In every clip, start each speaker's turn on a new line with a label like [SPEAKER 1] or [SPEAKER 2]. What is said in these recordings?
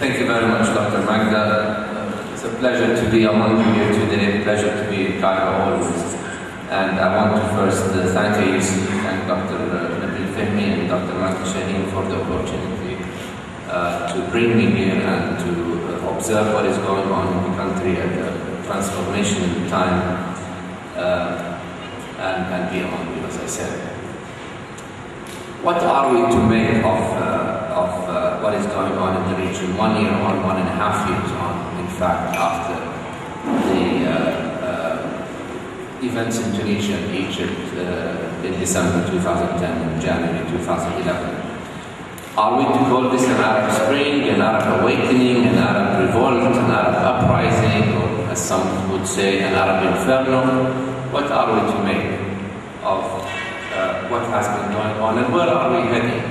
[SPEAKER 1] Thank you very much, Dr. Magda. It's a pleasure to be among you here today, pleasure to be in Cairo always. And I want to first thank AUC, thank Dr. and Dr. Shahin for the opportunity to bring me here and to observe what is going on in the country at a transformation time and beyond, as I said. What are we to make of what is going on in the region 1 year on, 1.5 years on, in fact, after the events in Tunisia and Egypt in December 2010 and January 2011? Are we to call this an Arab Spring, an Arab awakening, an Arab revolt, an Arab uprising, or as some would say, an Arab inferno? What are we to make of what has been going on, and where are we heading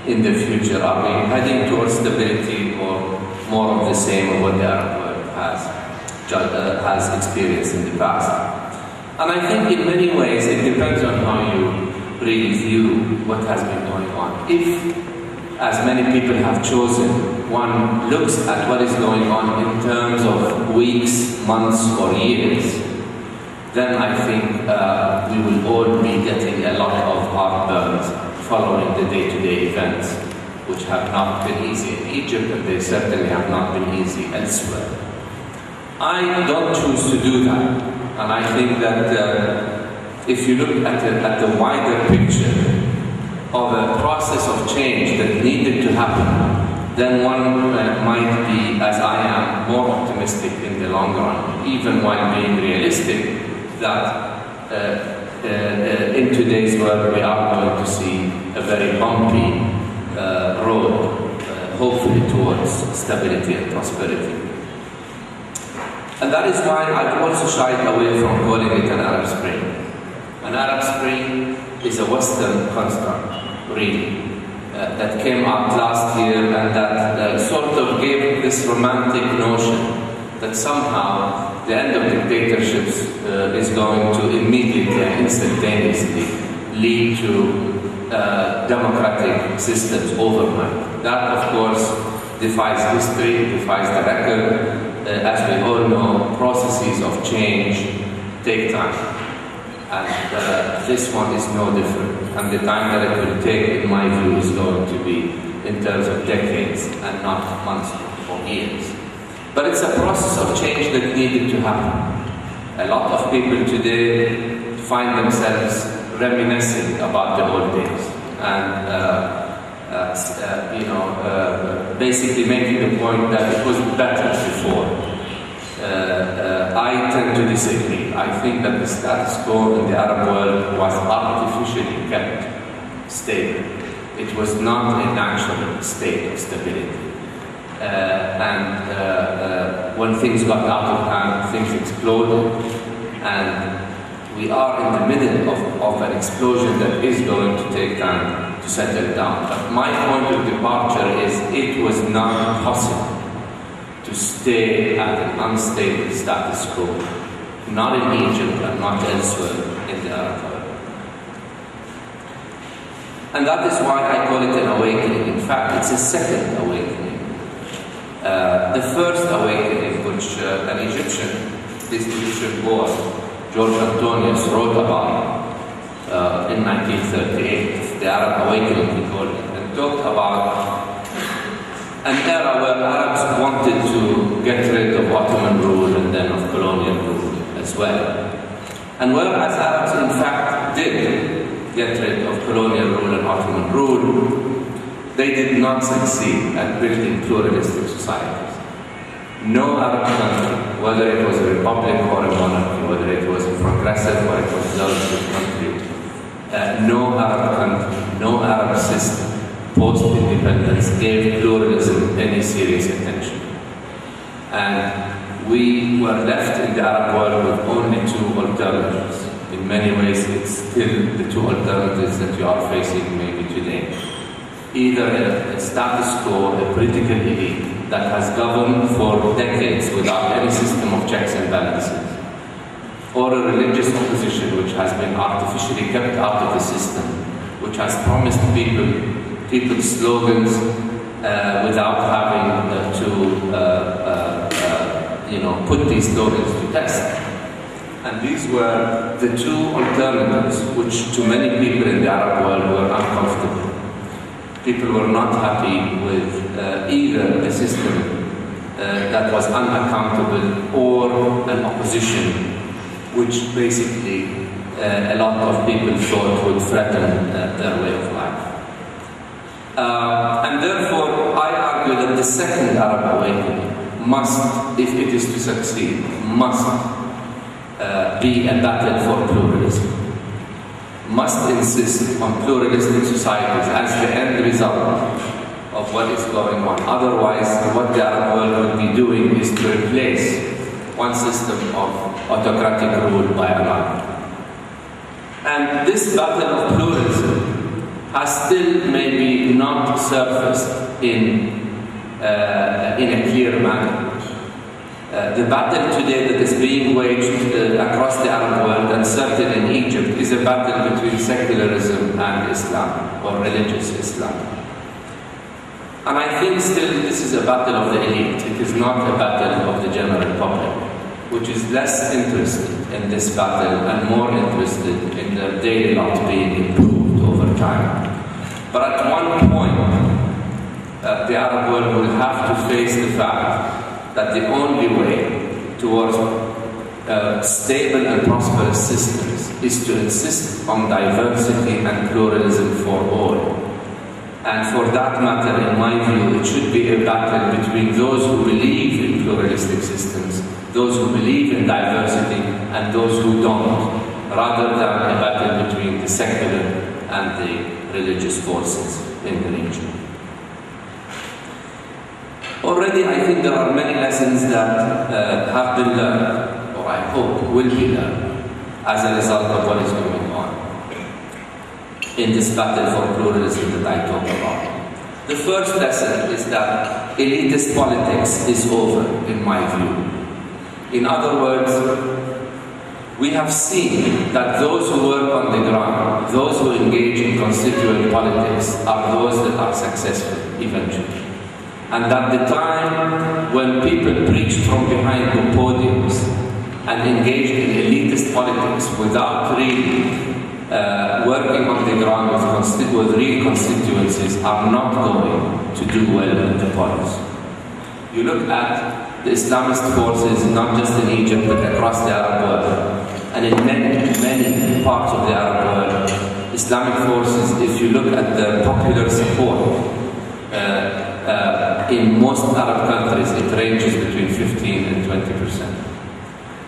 [SPEAKER 1] in the future? Are we heading towards stability or more of the same of what the Arab world has experienced in the past? And I think in many ways it depends on how you really view what has been going on. If, as many people have chosen, one looks at what is going on in terms of weeks, months, or years, then I think we will all be getting a lot of heartburns following the day-to-day events, which have not been easy in Egypt, and they certainly have not been easy elsewhere. I don't choose to do that, and I think that if you look at the wider picture of a process of change that needed to happen, then one might be, as I am, more optimistic in the long run, even while being realistic that in today's world we are going to see a very bumpy road, hopefully towards stability and prosperity. And that is why I've also shied away from calling it an Arab Spring. An Arab Spring is a Western construct, really, that came out last year and that sort of gave this romantic notion that somehow the end of dictatorships is going to immediately and instantaneously lead to democratic systems overnight. That, of course, defies history, defies the record. As we all know, processes of change take time. And this one is no different. And the time that it will take, in my view, is going to be in terms of decades and not months or years. But it's a process of change that needed to happen. A lot of people today find themselves reminiscing about the old days and basically making the point that it was better before. I tend to disagree. I think that the status quo in the Arab world was artificially kept stable. It was not a natural state of stability. When things got out of hand, things exploded, and we are in the middle of an explosion that is going to take time to settle down. But my point of departure is it was not possible to stay at an unstable status quo, not in Egypt and not elsewhere in the Arab world. And that is why I call it an awakening. In fact, it's a second awakening. The first awakening, which this Egyptian poet, George Antonius, wrote about in 1938, the Arab awakening, he called it, and talked about an era where Arabs wanted to get rid of Ottoman rule and then of colonial rule as well. And whereas Arabs, in fact, did get rid of colonial rule and Ottoman rule, they did not succeed at building pluralistic societies. No Arab country, whether it was a republic or a monarchy, whether it was a progressive or it was a socialist country, no Arab country, no Arab system post-independence gave pluralism any serious attention. And we were left in the Arab world with only two alternatives. In many ways, it's still the two alternatives that you are facing maybe today. Either a status quo, a political elite that has governed for decades without any system of checks and balances, or a religious opposition which has been artificially kept out of the system, which has promised people slogans without having to put these stories to test. And these were the two alternatives which to many people in the Arab world were uncomfortable. People were not happy with either a system that was unaccountable or an opposition which basically a lot of people thought would threaten their way of life. And therefore, I argue that the second Arab awakening must, if it is to succeed, must be a battle for pluralism. Must insist on pluralistic societies as the end result of what is going on. Otherwise, what the Arab world will be doing is to replace one system of autocratic rule by another. And this battle of pluralism has still maybe not surfaced in a clear manner. The battle today that is being waged across the Arab world and certainly in Egypt is a battle between secularism and Islam, or religious Islam. And I think still this is a battle of the elite. It is not a battle of the general public, which is less interested in this battle and more interested in their daily lot being improved over time. But at one point, the Arab world will have to face the fact that the only way towards stable and prosperous systems is to insist on diversity and pluralism for all. And for that matter, in my view, it should be a battle between those who believe in pluralistic systems, those who believe in diversity, and those who don't, rather than a battle between the secular and the religious forces in the region. Already, I think there are many lessons that have been learned, or I hope will be learned, as a result of what is going on in this battle for pluralism that I talk about. The first lesson is that elitist politics is over, in my view. In other words, we have seen that those who work on the ground, those who engage in constituent politics, are those that are successful eventually. And at the time when people preached from behind the podiums and engaged in elitist politics without really working on the ground with real constituencies, are not going to do well in the polls. You look at the Islamist forces, not just in Egypt, but across the Arab world, and in many parts of the Arab world, Islamic forces, if you look at the popular support, in most Arab countries, it ranges between 15 and 20%.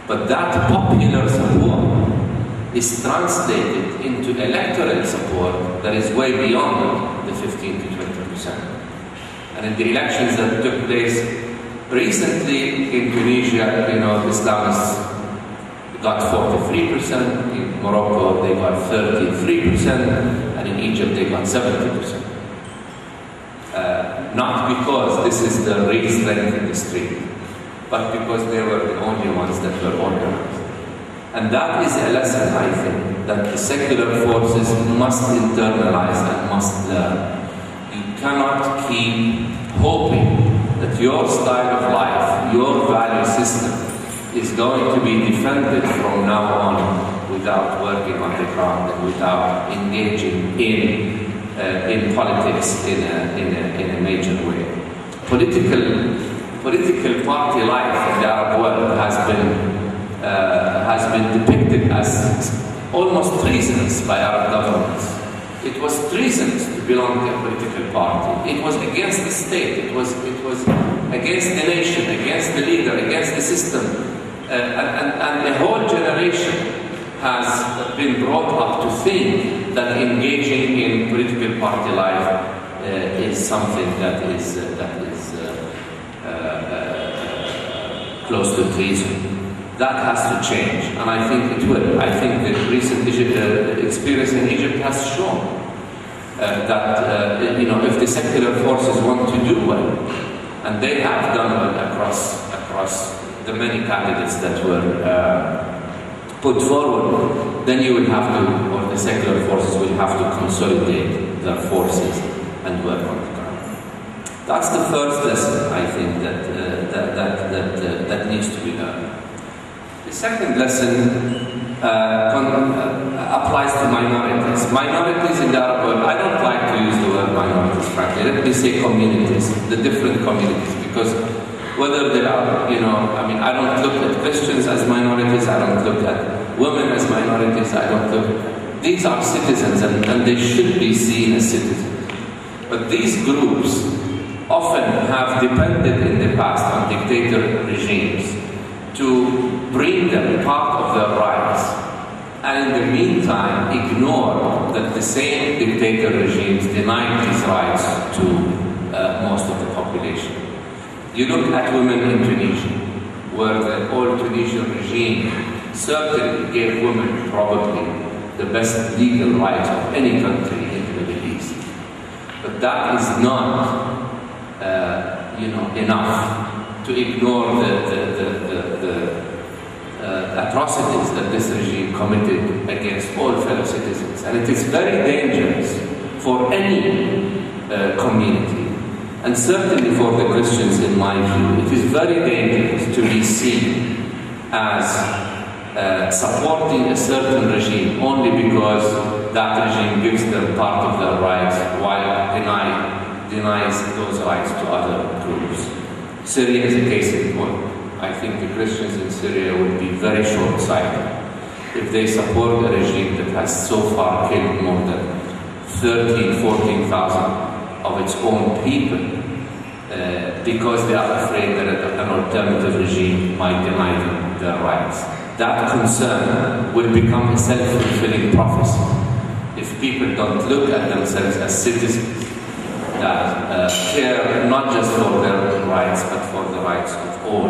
[SPEAKER 1] But that popular support is translated into electoral support that is way beyond the 15 to 20%. And in the elections that took place recently in Tunisia, Islamists got 43%, in Morocco they got 33%, and in Egypt they got 70%. Not because this is the real strength in the street, but because they were the only ones that were organized. And that is a lesson, I think, that the secular forces must internalize and must learn. You cannot keep hoping that your style of life, your value system, is going to be defended from now on without working on the ground and without engaging in politics in a major way. Political party life in the Arab world has been depicted as almost treasonous by Arab governments. It was treasonous to belong to a political party. It was against the state. It was against the nation, against the leader, against the system, and a whole generation has been brought up to think that engaging in political party life is something that is close to treason. That has to change, and I think it will. I think the recent experience in Egypt has shown that if the secular forces want to do well, and they have done well across the many candidates that were put forward, then you will have to, or the secular forces will have to consolidate their forces and work on the ground. That's the first lesson, I think, that needs to be learned. The second lesson applies to minorities. Minorities in the Arab world, I don't like to use the word minorities, frankly. Let me say communities, the different communities, because whether they are, I don't look at Christians as minorities, I don't look at women as minorities, these are citizens and they should be seen as citizens. But these groups often have depended in the past on dictator regimes to bring them part of their rights, and in the meantime ignore that the same dictator regimes denied these rights to most of the population. You look at women in Tunisia, where the old Tunisian regime certainly gave women probably the best legal rights of any country in the Middle East. But that is not enough to ignore the atrocities that this regime committed against all fellow citizens. And it is very dangerous for any community, and certainly for the Christians, in my view. It is very dangerous to be seen as supporting a certain regime only because that regime gives them part of their rights while denies those rights to other groups. Syria is a case in point. I think the Christians in Syria would be very short-sighted if they support a regime that has so far killed more than 14,000 of its own people because they are afraid that an alternative regime might deny them their rights. That concern will become a self-fulfilling prophecy if people don't look at themselves as citizens that care not just for their own rights, but for the rights of all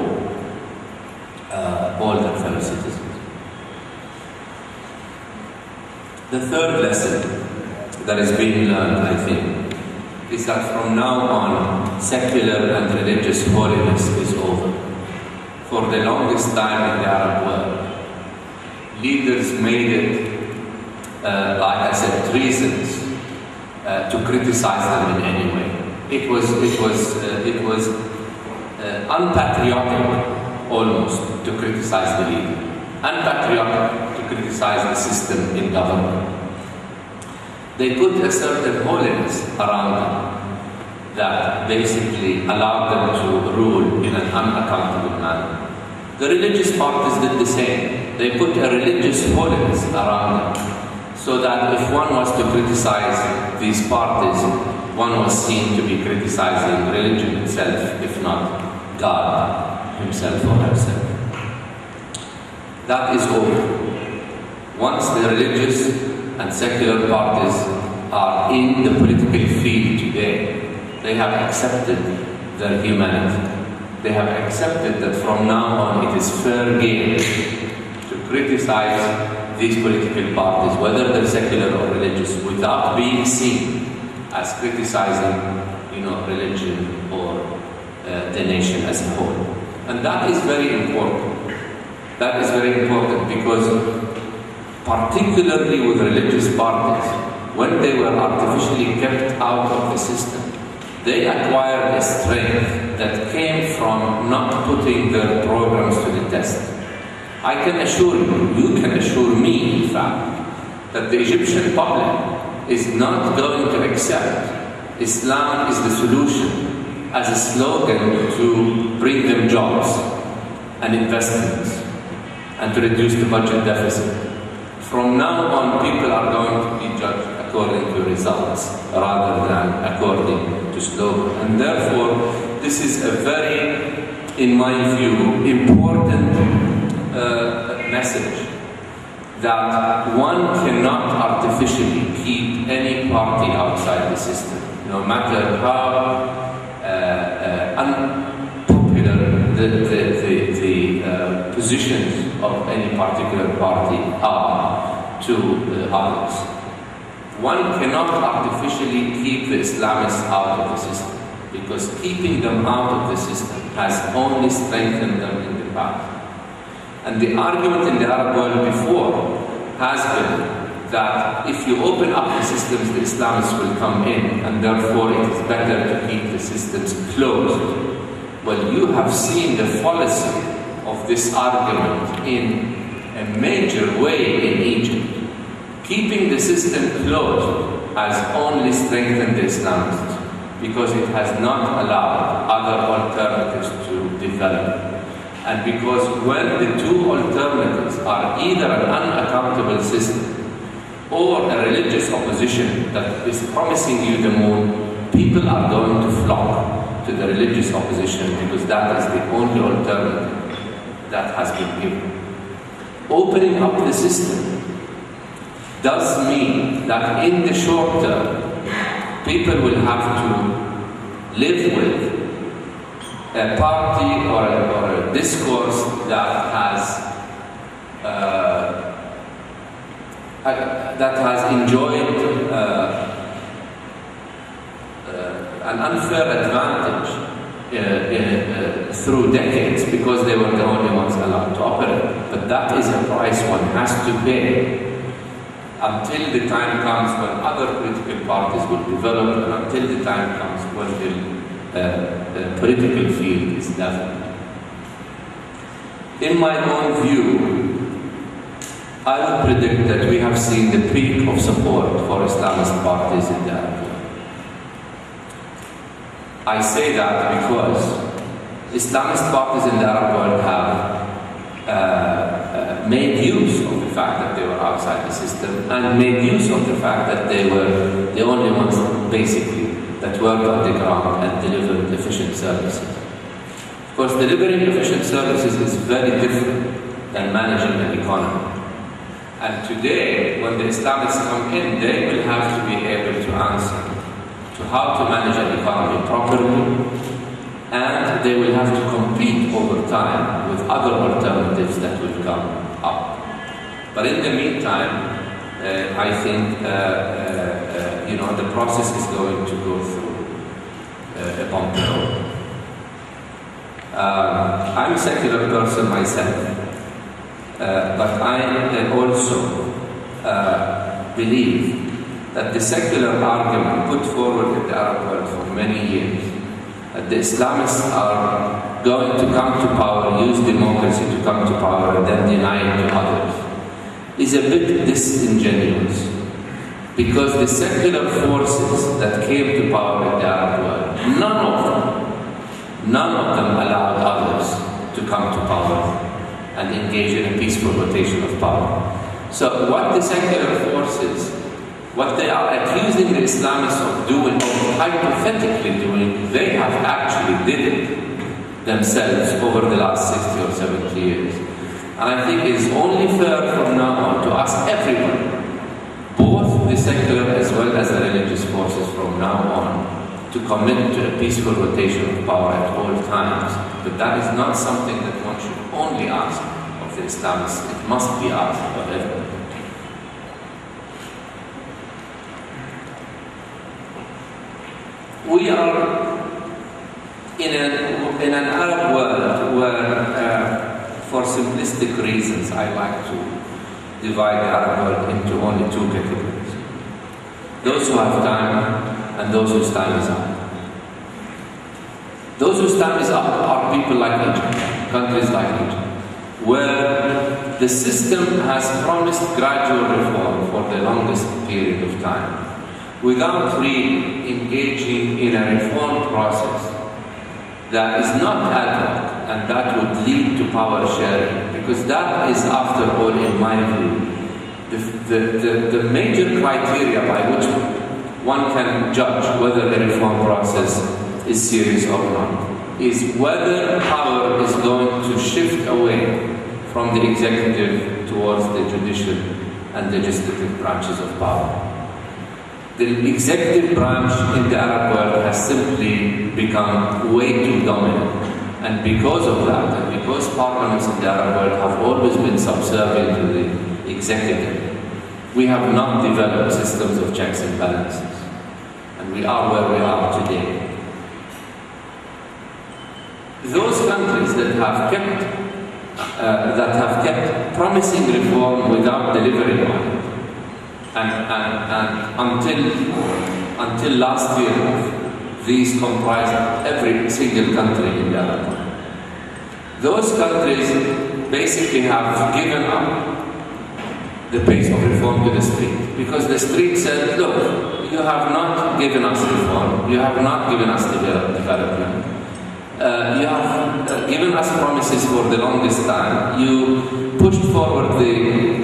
[SPEAKER 1] their fellow citizens. The third lesson that is being learned, I think, is that from now on, secular and religious holiness is over. For the longest time in the Arab world, leaders made it, like I said, treasonous to criticize them in any way. It was unpatriotic almost to criticize the leader, unpatriotic to criticize the system in government. They put a certain holiness around them that basically allowed them to rule in an unaccountable manner. The religious parties did the same. They put a religious holiness around them, so that if one was to criticize these parties, one was seen to be criticizing religion itself, if not God himself or herself. That is over. Once the religious and secular parties are in the political field today, they have accepted their humanity. They have accepted that from now on it is fair game to criticize these political parties, whether they're secular or religious, without being seen as criticizing, religion or the nation as a whole. And that is very important. That is very important because, particularly with religious parties, when they were artificially kept out of the system, they acquired a strength that came from not putting their programs to the test. I can assure you, you can assure me, in fact, that the Egyptian public is not going to accept Islam is the solution as a slogan to bring them jobs and investments and to reduce the budget deficit. From now on, people are going to be judged according to results rather than according to slogan. And therefore, this is a very, in my view, important message that one cannot artificially keep any party outside the system, no matter how unpopular the positions of any particular party are to others. One cannot artificially keep the Islamists out of the system, because keeping them out of the system has only strengthened them in the past. And the argument in the Arab world before has been that if you open up the systems, the Islamists will come in, and therefore it is better to keep the systems closed. Well, you have seen the fallacy of this argument in a major way in Egypt. Keeping the system closed has only strengthened the Islamists because it has not allowed other alternatives to develop. And because when the two alternatives are either an unaccountable system or a religious opposition that is promising you the moon, people are going to flock to the religious opposition because that is the only alternative that has been given. Opening up the system does mean that in the short term, people will have to live with a party or a discourse that has enjoyed an unfair advantage through decades because they were the only ones allowed to operate. But that is a price one has to pay until the time comes when other political parties will develop, and until the time comes when the political field is leveled. In my own view, I would predict that we have seen the peak of support for Islamist parties in the Arab world. I say that because Islamist parties in the Arab world have made use of the fact that they were outside the system and made use of the fact that they were the only ones, basically, that worked on the ground and delivered efficient services. Of course, delivering efficient services is very different than managing an economy. And today, when the Islamists come in, they will have to be able to answer to how to manage an economy properly, and they will have to compete over time with other alternatives that will come up. But in the meantime, I think the process is going to go through a bumpy road. I'm a secular person myself. But I also believe that the secular argument put forward in the Arab world for many years, that the Islamists are going to come to power, use democracy to come to power, and then deny it to others, is a bit disingenuous. Because the secular forces that came to power in the Arab world, none of them allowed others to come to power and engage in a peaceful rotation of power. So what the secular forces, what they are accusing the Islamists of doing, or hypothetically doing, they have actually did it themselves over the last 60 or 70 years. And I think it is only fair from now on to ask everyone, both the secular as well as the religious forces from now on, to commit to a peaceful rotation of power at all times. But that is not something that one should only ask of the Islamists. It must be asked of everyone. We are in an Arab world where, for simplistic reasons, I like to divide the Arab world into only two categories. Those who have time and those whose time is up. Those whose time is up are people like Egypt, countries like Egypt, where the system has promised gradual reform for the longest period of time, without really engaging in a reform process that is not ad hoc and that would lead to power sharing, because that is, after all, in my view, the major criteria by which one can judge whether the reform process is serious or not, is whether power is going to shift away from the executive towards the judicial and legislative branches of power. The executive branch in the Arab world has simply become way too dominant. And because of that, and because parliaments in the Arab world have always been subservient to the executive, we have not developed systems of checks and balances. And we are where we are today. Those countries that have kept promising reform without delivering on it And until last year, these comprised every single country in the Arab world. Those countries basically have given up the pace of reform to the street, because the street said, look, you have not given us reform, you have not given us development, you have given us promises for the longest time, you pushed forward the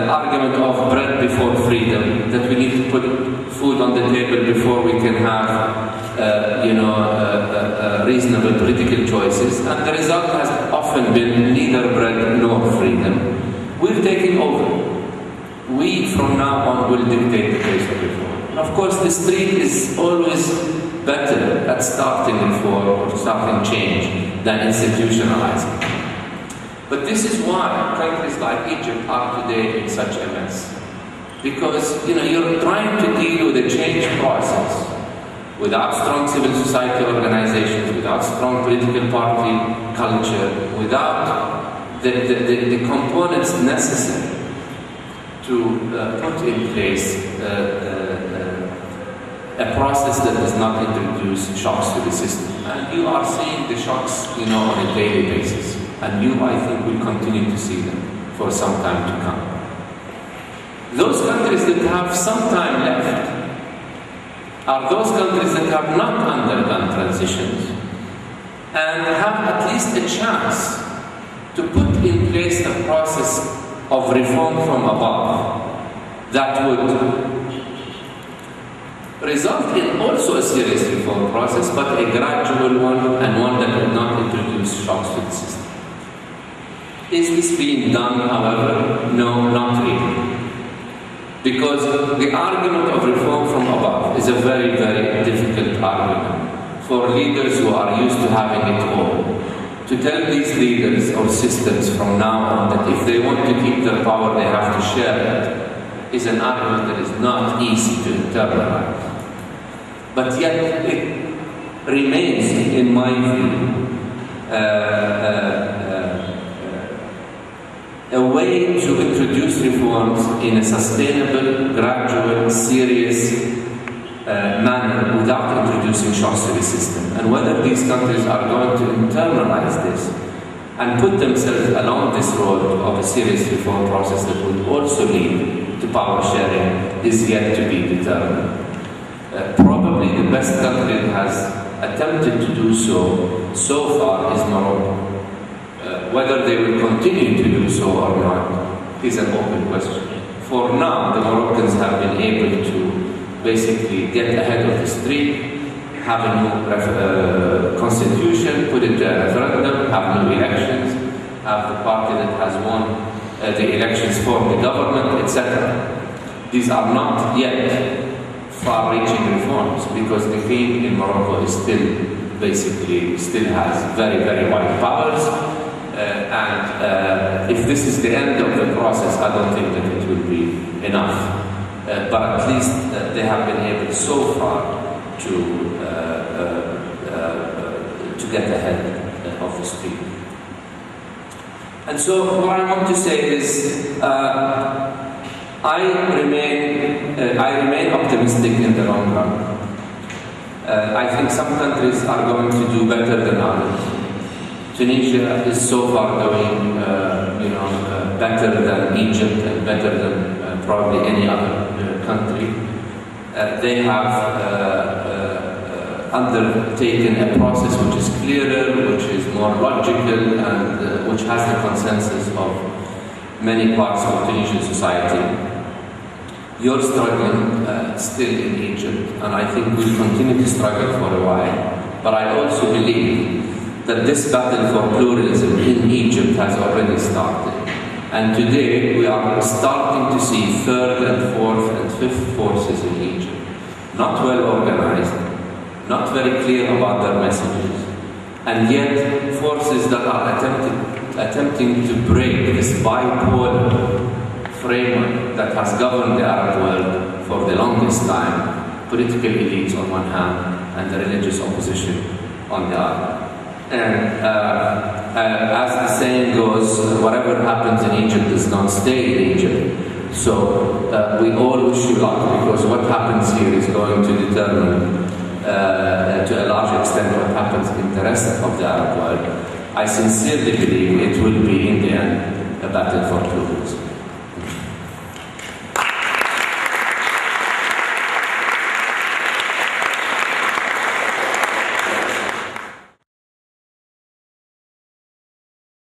[SPEAKER 1] argument of bread before freedom, that we need to put food on the table before we can have reasonable political choices, and the result has often been neither bread nor freedom. We're taking over. We, from now on, will dictate the pace of reform. And of course, the street is always better at starting reform or starting change than institutionalizing. But this is why countries like Egypt are today in such a mess. Because you're trying to deal with a change process without strong civil society organizations, without strong political party culture, without the components necessary to put in place a process that does not introduce shocks to the system. And you are seeing the shocks, on a daily basis. And I think, will continue to see them for some time to come. Those countries that have some time left are those countries that have not undergone transitions and have at least a chance to put in place a process of reform from above that would result in also a serious reform process, but a gradual one, and one that would not introduce shocks to the system. Is this being done, however? No, not really. Because the argument of reform from above is a very, very difficult argument for leaders who are used to having it all. To tell these leaders or systems from now on that if they want to keep their power, they have to share it, is an argument that is not easy to internalize. But yet it remains, in my view, a way to introduce reforms in a sustainable, gradual, serious manner without introducing shocks to the system. And whether these countries are going to internalize this and put themselves along this road of a serious reform process that would also lead to power sharing is yet to be determined. Probably the best country that has attempted to do so far is Morocco. Whether they will continue to do so or not is an open question. For now, the Moroccans have been able to basically get ahead of the street, have a new constitution, put it to a referendum, have new elections, have the party that has won the elections form the government, etc. These are not yet far-reaching reforms, because the king in Morocco is still has very, very wide powers. And if this is the end of the process, I don't think that it will be enough. But at least they have been able so far to get ahead of the street. And so what I want to say is, I remain optimistic in the long run. I think some countries are going to do better than others. Tunisia is so far doing, better than Egypt and better than probably any other country. They have undertaken a process which is clearer, which is more logical, and which has the consensus of many parts of Tunisian society. You're struggling still in Egypt, and I think we'll continue to struggle for a while. But I also believe that this battle for pluralism in Egypt has already started. And today we are starting to see third and fourth and fifth forces in Egypt. Not well organized, not very clear about their messages, and yet forces that are attempting to break this bipolar framework that has governed the Arab world for the longest time, political elites on one hand and the religious opposition on the other. And as the saying goes, whatever happens in Egypt does not stay in Egypt. So we all wish you luck, because what happens here is going to determine to a large extent what happens in the rest of the Arab world. I sincerely believe it will be in the end a battle for truth.